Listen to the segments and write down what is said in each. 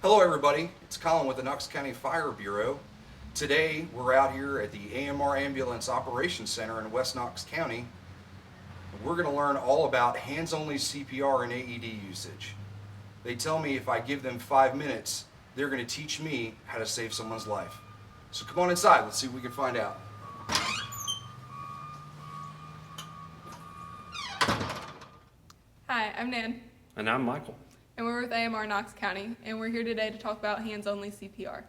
Hello everybody, it's Colin with the Knox County Fire Bureau. Today we're out here at the AMR Ambulance Operations Center in West Knox County. We're going to learn all about hands-only CPR and AED usage. They tell me if I give them 5 minutes, they're going to teach me how to save someone's life. So come on inside, let's see what we can find out. Hi, I'm Nan, And I'm Michael. and we're with AMR Knox County, and we're here today to talk about hands-only CPR.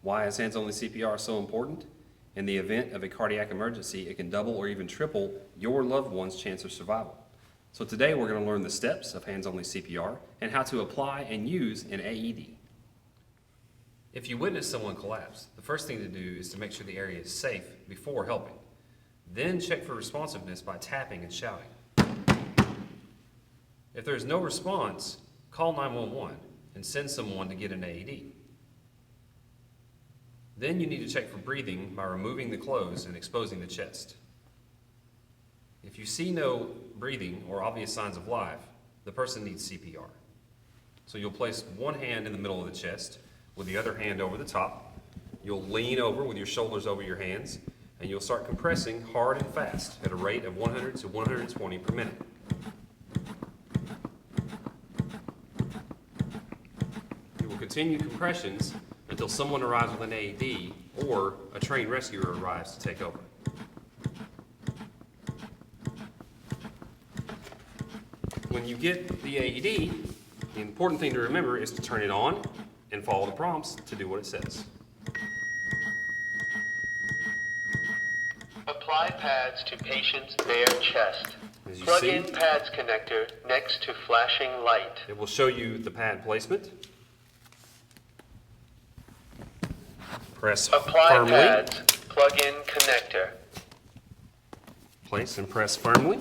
Why is hands-only CPR so important? In the event of a cardiac emergency, it can double or even triple your loved one's chance of survival. So today we're going to learn the steps of hands-only CPR and how to apply and use an AED. If you witness someone collapse, the first thing to do is to make sure the area is safe before helping. Then check for responsiveness by tapping and shouting. If there is no response, call 911 and send someone to get an AED. Then you need to check for breathing by removing the clothes and exposing the chest. If you see no breathing or obvious signs of life, the person needs CPR. So you'll place one hand in the middle of the chest with the other hand over the top. You'll lean over with your shoulders over your hands, and you'll start compressing hard and fast at a rate of 100 to 120 per minute. Continue compressions until someone arrives with an AED or a trained rescuer arrives to take over. When you get the AED, the important thing to remember is to turn it on and follow the prompts to do what it says. Apply pads to patient's bare chest. As you Plug see, in pads connector next to flashing light. it will show you the pad placement. Press Apply firmly. pads, plug in connector. Place and press firmly.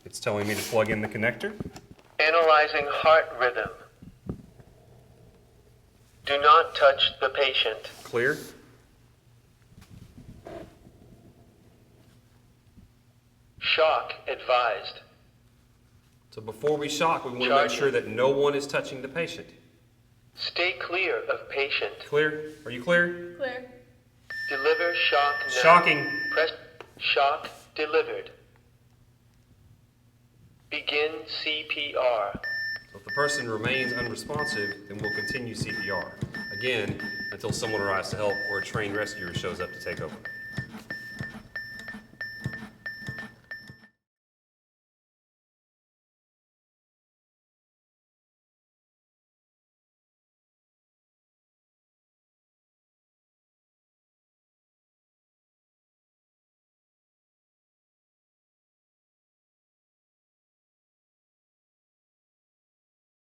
It's telling me to plug in the connector. Analyzing heart rhythm. Do not touch the patient. Clear. Shock advised. So before we shock, we want to make Charging. sure that no one is touching the patient. Stay clear of patient. Clear? Are you clear? Clear. Deliver shock now. Shocking. Press shock delivered. Begin CPR. So if the person remains unresponsive, then we'll continue CPR. Again, until someone arrives to help or a trained rescuer shows up to take over.